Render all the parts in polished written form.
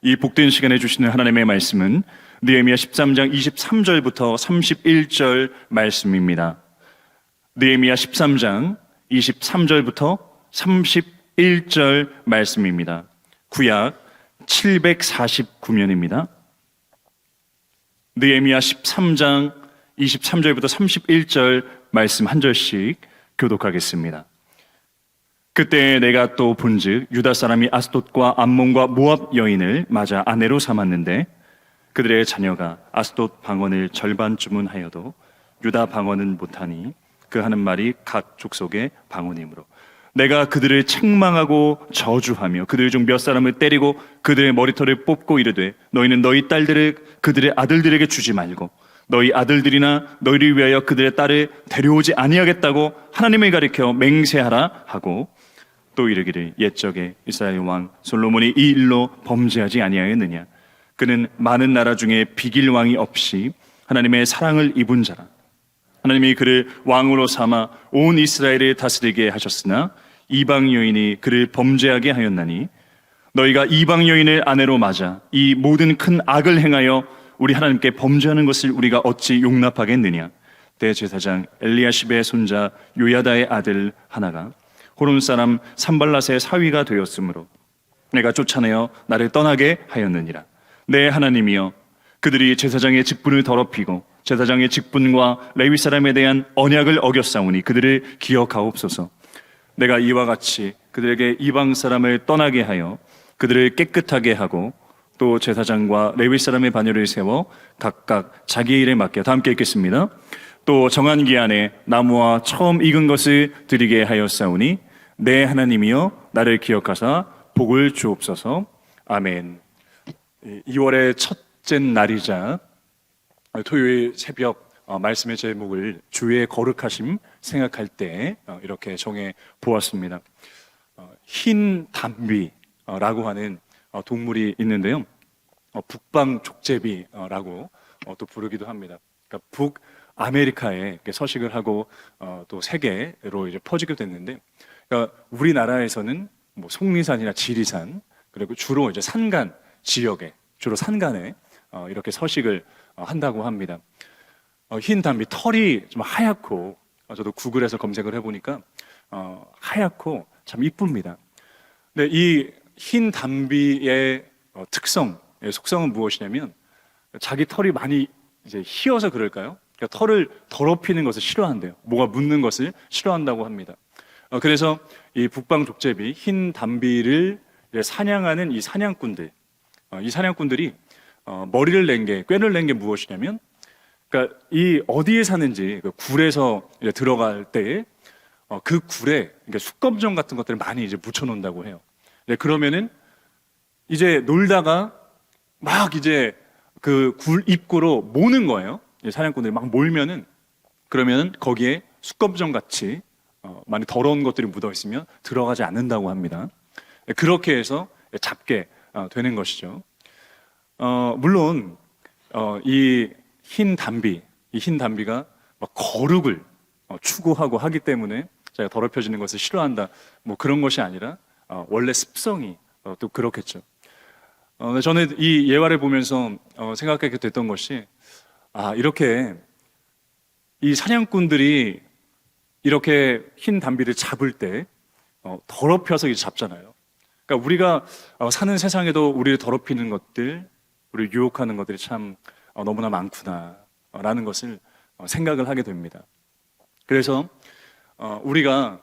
이 복된 시간에 주시는 하나님의 말씀은 느헤미야 13장 23절부터 31절 말씀입니다. 느헤미야 13장 23절부터 31절 말씀입니다. 구약 749년입니다. 느헤미야 13장 23절부터 31절 말씀 한 절씩 교독하겠습니다. 그때 내가 또 본즉 유다 사람이 아스돗과 암몬과 모압 여인을 맞아 아내로 삼았는데 그들의 자녀가 아스돗 방언을 절반쯤은 하여도 유다 방언은 못하니 그 하는 말이 각 족속의 방언이므로 내가 그들을 책망하고 저주하며 그들 중 몇 사람을 때리고 그들의 머리털을 뽑고 이르되 너희는 너희 딸들을 그들의 아들들에게 주지 말고 너희 아들들이나 너희를 위하여 그들의 딸을 데려오지 아니하겠다고 하나님을 가리켜 맹세하라 하고 또 이르기를 옛적에 이스라엘 왕 솔로몬이 이 일로 범죄하지 아니하였느냐. 그는 많은 나라 중에 비길 왕이 없이 하나님의 사랑을 입은 자라. 하나님이 그를 왕으로 삼아 온 이스라엘을 다스리게 하셨으나 이방 여인이 그를 범죄하게 하였나니 너희가 이방 여인을 아내로 맞아 이 모든 큰 악을 행하여 우리 하나님께 범죄하는 것을 우리가 어찌 용납하겠느냐. 대제사장 엘리야십의 손자 요야다의 아들 하나가 호론 사람 산발랏의 사위가 되었으므로 내가 쫓아내어 나를 떠나게 하였느니라. 내 하나님이여, 그들이 제사장의 직분을 더럽히고 제사장의 직분과 레위 사람에 대한 언약을 어겼사오니 그들을 기억하옵소서. 내가 이와 같이 그들에게 이방 사람을 떠나게 하여 그들을 깨끗하게 하고 또 제사장과 레위 사람의 반열을 세워 각각 자기 일에 맡겨. 다 함께 읽겠습니다. 또 정한 기한에 나무와 처음 익은 것을 드리게 하였사오니 내 하나님이여 나를 기억하사 복을 주옵소서. 아멘. 2월의 첫째 날이자 토요일 새벽 말씀의 제목을 주의 거룩하심 생각할 때 이렇게 정해 보았습니다. 흰 담비라고 하는 동물이 있는데요. 북방족제비라고 또 부르기도 합니다. 그러니까 북아메리카에 서식을 하고 또 세계로 이제 퍼지게 됐는데, 그러니까 우리나라에서는 뭐 속리산이나 지리산 그리고 주로 이제 산간 지역에 주로 산간에 이렇게 서식을 한다고 합니다. 흰 담비 털이 좀 하얗고 저도 구글에서 검색을 해보니까 하얗고 참 이쁩니다. 근데 이 흰 담비의 속성은 무엇이냐면 자기 털이 많이 이제 희어서 그럴까요? 그러니까 털을 더럽히는 것을 싫어한대요. 뭐가 묻는 것을 싫어한다고 합니다. 그래서 이 북방족제비 흰 담비를 사냥하는 이 사냥꾼들이 머리를 낸 게, 꾀를 낸 게 무엇이냐면, 그러니까 이 어디에 사는지 그 굴에서 이제 들어갈 때에 그 굴에 그러니까 숯검정 같은 것들을 많이 이제 묻혀놓는다고 해요. 그러면은 이제 놀다가 막 이제 그 굴 입구로 모는 거예요. 사냥꾼들이 막 몰면은, 그러면은 거기에 숯검정 같이 많이 더러운 것들이 묻어 있으면 들어가지 않는다고 합니다. 그렇게 해서 잡게 되는 것이죠. 물론 이 흰 담비가 막 거룩을 추구하고 하기 때문에 자기가 더럽혀지는 것을 싫어한다, 뭐 그런 것이 아니라 원래 습성이 또 그렇겠죠. 저는 이 예화를 보면서 생각하게 됐던 것이, 이렇게 이 사냥꾼들이 이렇게 흰 담비를 잡을 때 더럽혀서 이제 잡잖아요. 그러니까 우리가 사는 세상에도 우리를 더럽히는 것들, 우리를 유혹하는 것들이 참 너무나 많구나라는 것을 생각을 하게 됩니다. 그래서 우리가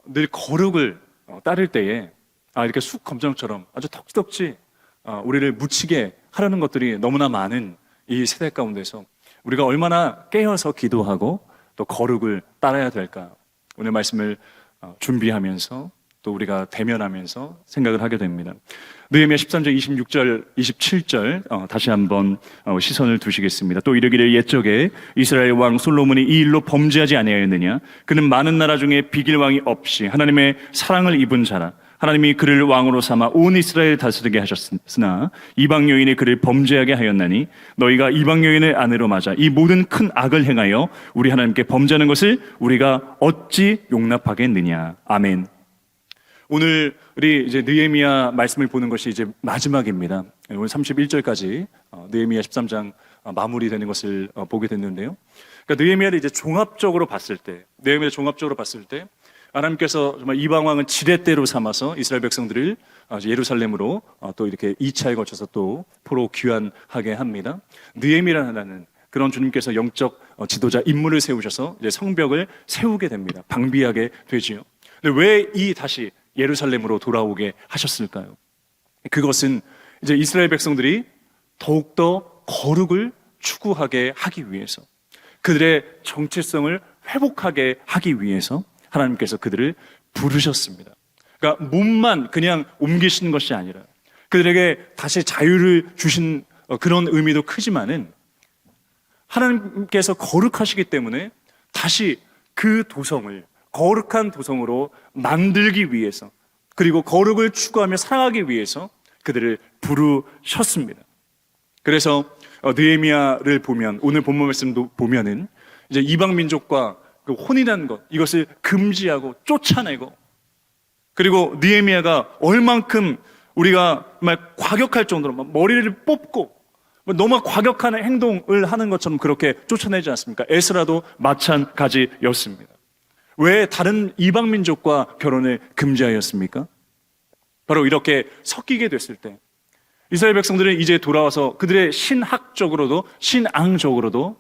늘 거룩을 따를 때에 이렇게 숯검정처럼 아주 덕지덕지 우리를 묻히게 하려는 것들이 너무나 많은 이 세대 가운데서 우리가 얼마나 깨어서 기도하고 또 거룩을 따라야 될까, 오늘 말씀을 준비하면서 또 우리가 대면하면서 생각을 하게 됩니다. 느헤미야 13장 26절, 27절 다시 한번 시선을 두시겠습니다. 또 이르기를 옛적에 이스라엘 왕 솔로몬이 이 일로 범죄하지 아니하였느냐. 그는 많은 나라 중에 비길 왕이 없이 하나님의 사랑을 입은 자라. 하나님이 그를 왕으로 삼아 온 이스라엘을 다스리게 하셨으나 이방 여인이 그를 범죄하게 하였나니 너희가 이방 여인을 아내로 맞아 이 모든 큰 악을 행하여 우리 하나님께 범죄하는 것을 우리가 어찌 용납하겠느냐. 아멘. 오늘 우리 이제 느헤미야 말씀을 보는 것이 이제 마지막입니다. 오늘 31절까지 느헤미야 13장 마무리되는 것을 보게 됐는데요. 그러니까 느헤미야를 이제 종합적으로 봤을 때, 하나님께서 정말 이방 왕은 지렛대로 삼아서 이스라엘 백성들을 예루살렘으로 또 이렇게 2차에 거쳐서 또 포로 귀환하게 합니다. 느헤미야라는 그런 주님께서 영적 지도자 인물을 세우셔서 이제 성벽을 세우게 됩니다. 방비하게 되지요. 근데 왜 다시 예루살렘으로 돌아오게 하셨을까요? 그것은 이제 이스라엘 백성들이 더욱더 거룩을 추구하게 하기 위해서, 그들의 정체성을 회복하게 하기 위해서 하나님께서 그들을 부르셨습니다. 그러니까 몸만 그냥 옮기시는 것이 아니라 그들에게 다시 자유를 주신 그런 의미도 크지만은 하나님께서 거룩하시기 때문에 다시 그 도성을 거룩한 도성으로 만들기 위해서, 그리고 거룩을 추구하며 살아가기 위해서 그들을 부르셨습니다. 그래서 느헤미야를 보면, 오늘 본문 말씀도 보면은 이제 이방 민족과 그 혼인한 것, 이것을 금지하고 쫓아내고, 그리고 느헤미야가 얼만큼 우리가 정말 과격할 정도로 막 머리를 뽑고 너무 과격한 행동을 하는 것처럼 그렇게 쫓아내지 않습니까? 에스라도 마찬가지였습니다. 왜 다른 이방 민족과 결혼을 금지하였습니까? 바로 이렇게 섞이게 됐을 때 이스라엘 백성들은 이제 돌아와서 그들의 신학적으로도 신앙적으로도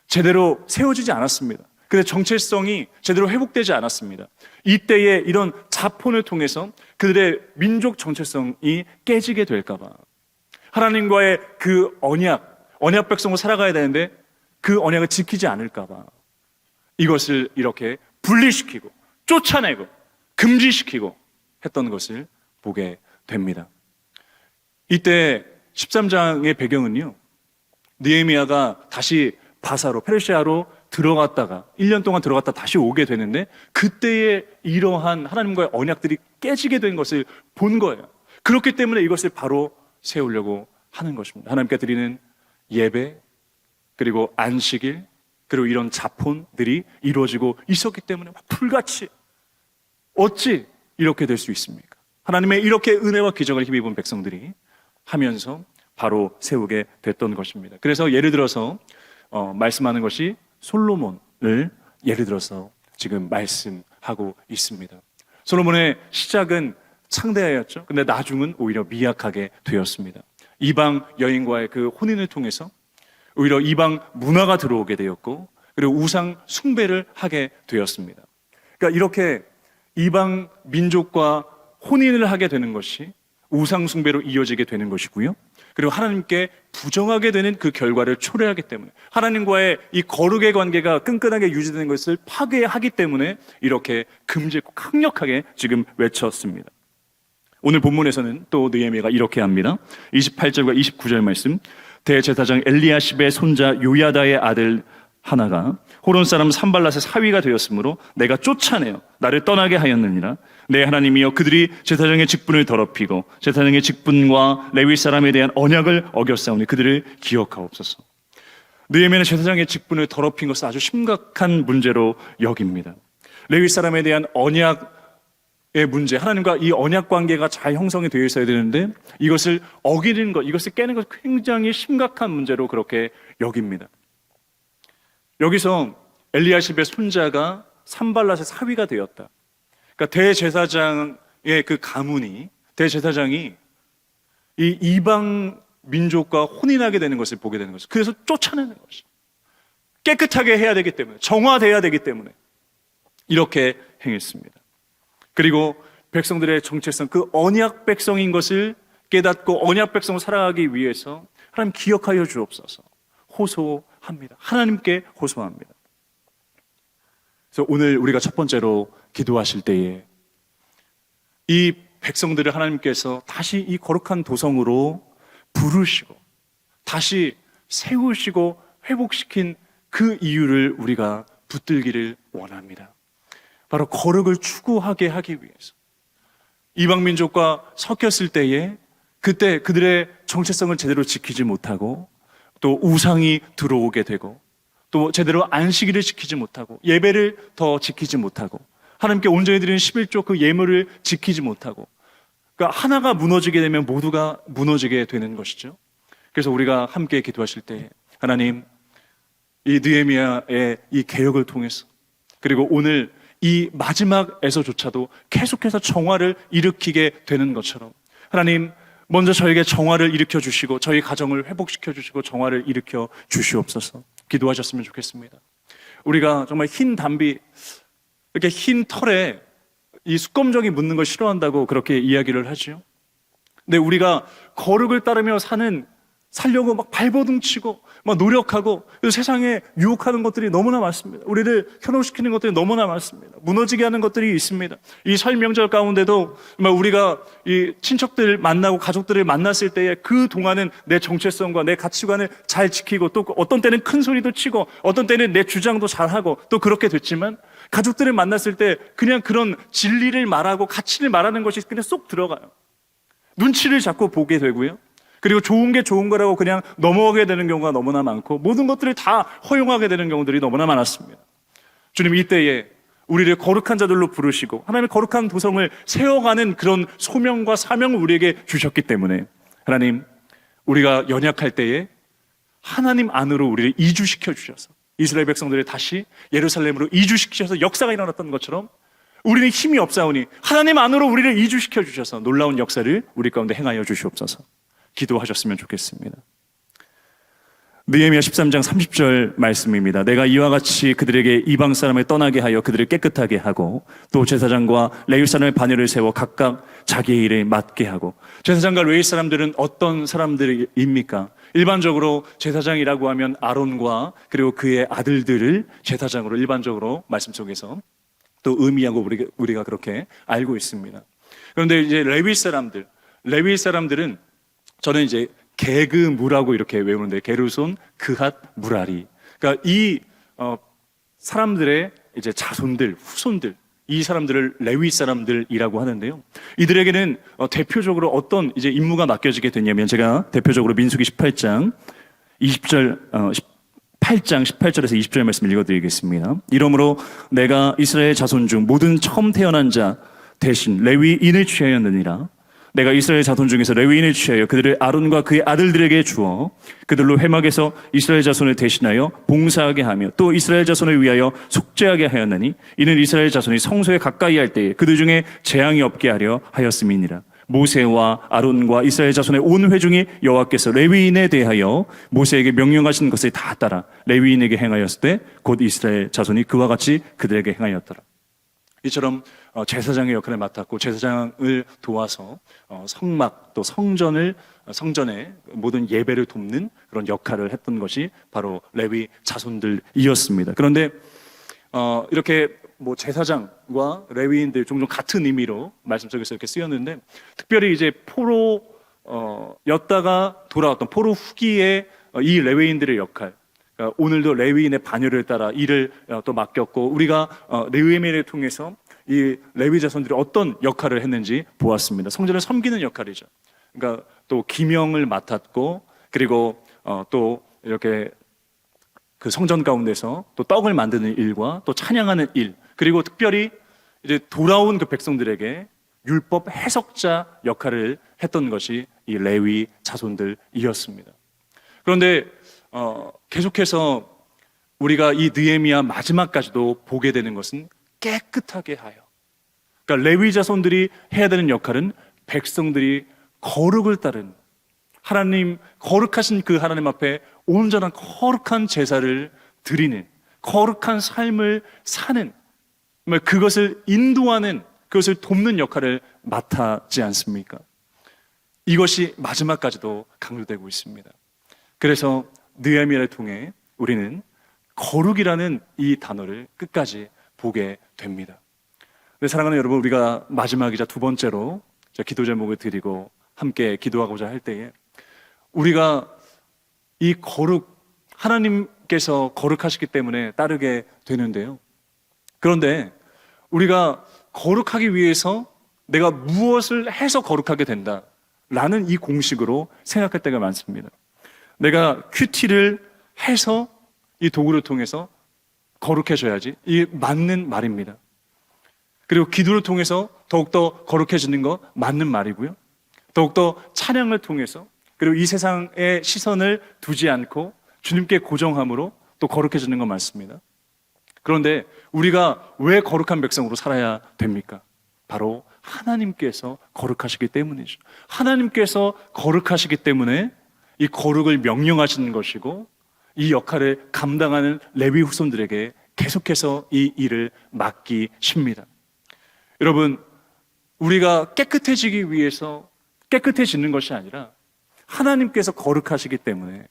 제대로 세워지지 않았습니다. 그들의 정체성이 제대로 회복되지 않았습니다. 이때에 이런 자폰을 통해서 그들의 민족 정체성이 깨지게 될까봐, 하나님과의 그 언약 백성으로 살아가야 되는데 그 언약을 지키지 않을까봐 이것을 이렇게 분리시키고 쫓아내고 금지시키고 했던 것을 보게 됩니다. 이때 13장의 배경은요, 느헤미야가 다시 바사로, 페르시아로 들어갔다가 1년 동안 들어갔다 다시 오게 되는데, 그때에 이러한 하나님과의 언약들이 깨지게 된 것을 본 거예요. 그렇기 때문에 이것을 바로 세우려고 하는 것입니다. 하나님께 드리는 예배, 그리고 안식일, 그리고 이런 자폰들이 이루어지고 있었기 때문에 불같이 어찌 이렇게 될 수 있습니까? 하나님의 이렇게 은혜와 기적을 힘입은 백성들이 하면서 바로 세우게 됐던 것입니다. 그래서 예를 들어서 말씀하는 것이 솔로몬을 예를 들어서 지금 말씀하고 있습니다. 솔로몬의 시작은 창대하였죠. 근데 나중은 오히려 미약하게 되었습니다. 이방 여인과의 그 혼인을 통해서 오히려 이방 문화가 들어오게 되었고, 그리고 우상 숭배를 하게 되었습니다. 그러니까 이렇게 이방 민족과 혼인을 하게 되는 것이 우상 숭배로 이어지게 되는 것이고요. 그리고 하나님께 부정하게 되는 그 결과를 초래하기 때문에, 하나님과의 이 거룩의 관계가 끈끈하게 유지되는 것을 파괴하기 때문에 이렇게 금지했고 강력하게 지금 외쳤습니다. 오늘 본문에서는 또 느헤미야가 이렇게 합니다. 28절과 29절 말씀. 대제사장 엘리야십의 손자 요야다의 아들 하나가 호론 사람 산발랏의 사위가 되었으므로 내가 쫓아내어 나를 떠나게 하였느니라. 내 하나님이여, 그들이 제사장의 직분을 더럽히고 제사장의 직분과 레위 사람에 대한 언약을 어겼사오니 그들을 기억하옵소서. 느헤미야는 제사장의 직분을 더럽힌 것을 아주 심각한 문제로 여깁니다. 레위 사람에 대한 언약의 문제, 하나님과 이 언약 관계가 잘 형성이 되어 있어야 되는데 이것을 어기는 것, 이것을 깨는 것, 굉장히 심각한 문제로 그렇게 여깁니다. 여기서 엘리야십의 손자가 산발랏의 사위가 되었다. 그러니까 대제사장의 그 가문이, 대제사장이 이 이방 민족과 혼인하게 되는 것을 보게 되는 것이죠. 그래서 쫓아내는 것이죠. 깨끗하게 해야 되기 때문에, 정화돼야 되기 때문에 이렇게 행했습니다. 그리고 백성들의 정체성, 그 언약 백성인 것을 깨닫고 언약 백성을 살아가기 위해서 하나님 기억하여 주옵소서 호소합니다. 하나님께 호소합니다. 그래서 오늘 우리가 첫 번째로 기도하실 때에 이 백성들을 하나님께서 다시 이 거룩한 도성으로 부르시고 다시 세우시고 회복시킨 그 이유를 우리가 붙들기를 원합니다. 바로 거룩을 추구하게 하기 위해서. 이방 민족과 섞였을 때에 그때 그들의 정체성을 제대로 지키지 못하고 또 우상이 들어오게 되고 또 제대로 안식일을 지키지 못하고 예배를 더 지키지 못하고 하나님께 온전히 드리는 11조 그 예물을 지키지 못하고 그러니까 하나가 무너지게 되면 모두가 무너지게 되는 것이죠. 그래서 우리가 함께 기도하실 때 하나님, 이 느헤미야의 이 개혁을 통해서, 그리고 오늘 이 마지막에서조차도 계속해서 정화를 일으키게 되는 것처럼 하나님, 먼저 저에게 정화를 일으켜 주시고 저희 가정을 회복시켜 주시고 정화를 일으켜 주시옵소서. 기도하셨으면 좋겠습니다. 우리가 정말 흰 담비, 이렇게 흰 털에 이 수검정이 묻는 걸 싫어한다고 그렇게 이야기를 하죠. 근데 우리가 거룩을 따르며 살려고 막 발버둥 치고 막 노력하고, 세상에 유혹하는 것들이 너무나 많습니다. 우리를 현혹시키는 것들이 너무나 많습니다. 무너지게 하는 것들이 있습니다. 이 설 명절 가운데도 우리가 이 친척들 만나고 가족들을 만났을 때에 그 동안은 내 정체성과 내 가치관을 잘 지키고, 또 어떤 때는 큰 소리도 치고 어떤 때는 내 주장도 잘하고 또 그렇게 됐지만, 가족들을 만났을 때 그냥 그런 진리를 말하고 가치를 말하는 것이 그냥 쏙 들어가요. 눈치를 자꾸 보게 되고요. 그리고 좋은 게 좋은 거라고 그냥 넘어가게 되는 경우가 너무나 많고, 모든 것들을 다 허용하게 되는 경우들이 너무나 많았습니다. 주님, 이때에 우리를 거룩한 자들로 부르시고 하나님의 거룩한 도성을 세워가는 그런 소명과 사명을 우리에게 주셨기 때문에, 하나님, 우리가 연약할 때에 하나님 안으로 우리를 이주시켜 주셔서 이스라엘 백성들을 다시 예루살렘으로 이주시키셔서 역사가 일어났던 것처럼, 우리는 힘이 없사오니 하나님 안으로 우리를 이주시켜 주셔서 놀라운 역사를 우리 가운데 행하여 주시옵소서. 기도하셨으면 좋겠습니다. 느헤미야 13장 30절 말씀입니다. 내가 이와 같이 그들에게 이방 사람을 떠나게 하여 그들을 깨끗하게 하고, 또 제사장과 레위 사람의 반열을 세워 각각 자기의 일에 맡게 하고. 제사장과 레위 사람들은 어떤 사람들입니까? 일반적으로 제사장이라고 하면 아론과 그리고 그의 아들들을 제사장으로 일반적으로 말씀 속에서 또 의미하고 우리가 그렇게 알고 있습니다. 그런데 이제 레위 사람들은 저는 이제 게그무라고 이렇게 외우는데, 게르손, 그핫, 무라리. 그러니까 이 사람들의 이제 자손들, 후손들, 이 사람들을 레위 사람들이라고 하는데요. 이들에게는 대표적으로 어떤 이제 임무가 맡겨지게 됐냐면, 제가 대표적으로 민수기 18장 18절에서 20절 말씀 읽어드리겠습니다. 이러므로 내가 이스라엘 자손 중 모든 처음 태어난 자 대신 레위인을 취하였느니라. 내가 이스라엘 자손 중에서 레위인을 취하여 그들을 아론과 그의 아들들에게 주어 그들로 회막에서 이스라엘 자손을 대신하여 봉사하게 하며, 또 이스라엘 자손을 위하여 속죄하게 하였나니, 이는 이스라엘 자손이 성소에 가까이 할 때에 그들 중에 재앙이 없게 하려 하였음이니라. 모세와 아론과 이스라엘 자손의 온 회중이 여호와께서 레위인에 대하여 모세에게 명령하신 것을 다 따라 레위인에게 행하였을 때 곧 이스라엘 자손이 그와 같이 그들에게 행하였더라. 이처럼 제사장의 역할을 맡았고, 제사장을 도와서 성막 또 성전의 모든 예배를 돕는 그런 역할을 했던 것이 바로 레위 자손들이었습니다. 그런데 이렇게 제사장과 레위인들 종종 같은 의미로 말씀 속에서 이렇게 쓰였는데, 특별히 이제 포로였다가 돌아왔던 포로 후기에 이 레위인들의 역할, 그러니까 오늘도 레위인의 반열을 따라 일을 또 맡겼고, 우리가 느헤미야를 통해서 이 레위 자손들이 어떤 역할을 했는지 보았습니다. 성전을 섬기는 역할이죠. 그러니까 또 기명을 맡았고, 그리고 또 이렇게 그 성전 가운데서 또 떡을 만드는 일과 또 찬양하는 일, 그리고 특별히 이제 돌아온 그 백성들에게 율법 해석자 역할을 했던 것이 이 레위 자손들이었습니다. 그런데 계속해서 우리가 이 느헤미야 마지막까지도 보게 되는 것은 깨끗하게 하여, 그러니까 레위 자손들이 해야 되는 역할은 백성들이 거룩을 따른 하나님, 거룩하신 그 하나님 앞에 온전한 거룩한 제사를 드리는, 거룩한 삶을 사는, 그것을 인도하는, 그것을 돕는 역할을 맡았지 않습니까? 이것이 마지막까지도 강조되고 있습니다. 그래서 느헤미야를 통해 우리는 거룩이라는 이 단어를 끝까지 보게 됩니다. 네, 사랑하는 여러분, 우리가 마지막이자 두 번째로 기도 제목을 드리고 함께 기도하고자 할 때에, 우리가 이 거룩, 하나님께서 거룩하시기 때문에 따르게 되는데요. 그런데 우리가 거룩하기 위해서 내가 무엇을 해서 거룩하게 된다라는 이 공식으로 생각할 때가 많습니다. 내가 큐티를 해서 이 도구를 통해서 거룩해져야지, 이 맞는 말입니다. 그리고 기도를 통해서 더욱더 거룩해지는 거 맞는 말이고요. 더욱더 찬양을 통해서, 그리고 이 세상의 시선을 두지 않고 주님께 고정함으로 또 거룩해지는 건 맞습니다. 그런데 우리가 왜 거룩한 백성으로 살아야 됩니까? 바로 하나님께서 거룩하시기 때문이죠. 하나님께서 거룩하시기 때문에 이 거룩을 명령하시는 것이고, 이 역할을 감당하는 레위 후손들에게 계속해서 이 일을 맡기십니다. 여러분, 우리가 깨끗해지기 위해서 깨끗해지는 것이 아니라 하나님께서 거룩하시기 때문에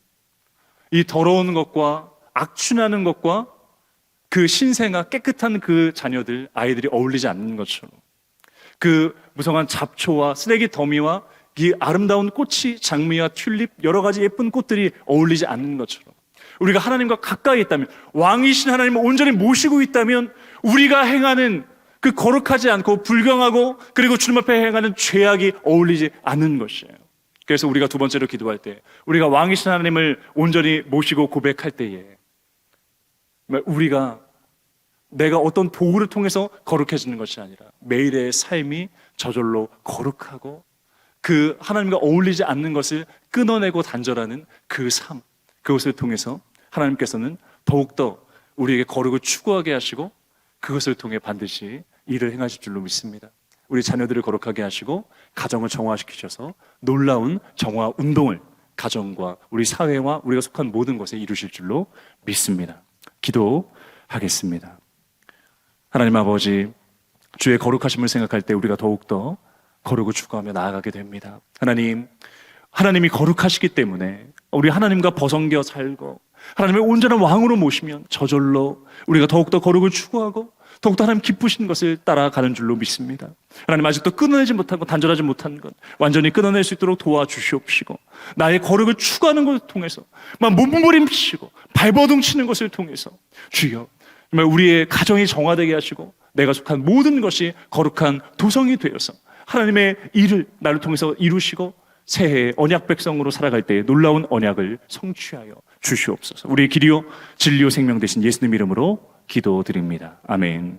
이 더러운 것과 악취나는 것과 그 신생아 깨끗한 그 자녀들, 아이들이 어울리지 않는 것처럼, 그 무성한 잡초와 쓰레기 더미와 이 아름다운 꽃이, 장미와 튤립, 여러 가지 예쁜 꽃들이 어울리지 않는 것처럼, 우리가 하나님과 가까이 있다면, 왕이신 하나님을 온전히 모시고 있다면 우리가 행하는 그 거룩하지 않고 불경하고 그리고 주님 앞에 행하는 죄악이 어울리지 않는 것이에요. 그래서 우리가 두 번째로 기도할 때, 우리가 왕이신 하나님을 온전히 모시고 고백할 때에, 우리가 내가 어떤 도구를 통해서 거룩해지는 것이 아니라 매일의 삶이 저절로 거룩하고 그 하나님과 어울리지 않는 것을 끊어내고 단절하는 그 삶, 그것을 통해서 하나님께서는 더욱더 우리에게 거룩을 추구하게 하시고 그것을 통해 반드시 일을 행하실 줄로 믿습니다. 우리 자녀들을 거룩하게 하시고 가정을 정화시키셔서 놀라운 정화 운동을 가정과 우리 사회와 우리가 속한 모든 것에 이루실 줄로 믿습니다. 기도하겠습니다. 하나님 아버지, 주의 거룩하심을 생각할 때 우리가 더욱더 거룩을 추구하며 나아가게 됩니다. 하나님이 거룩하시기 때문에 우리 하나님과 벗어겨 살고 하나님의 온전한 왕으로 모시면 저절로 우리가 더욱더 거룩을 추구하고 더욱더 하나님 기쁘신 것을 따라가는 줄로 믿습니다. 하나님, 아직도 끊어내지 못한 것, 단절하지 못한 것 완전히 끊어낼 수 있도록 도와주시옵시고, 나의 거룩을 추구하는 것을 통해서 막 몸부림치고 발버둥치는 것을 통해서 주여 정말 우리의 가정이 정화되게 하시고 내가 속한 모든 것이 거룩한 도성이 되어서 하나님의 일을 나를 통해서 이루시고 새해의 언약 백성으로 살아갈 때에 놀라운 언약을 성취하여 주시옵소서. 우리의 길이요 진리요 생명 되신 예수님 이름으로 기도드립니다. 아멘.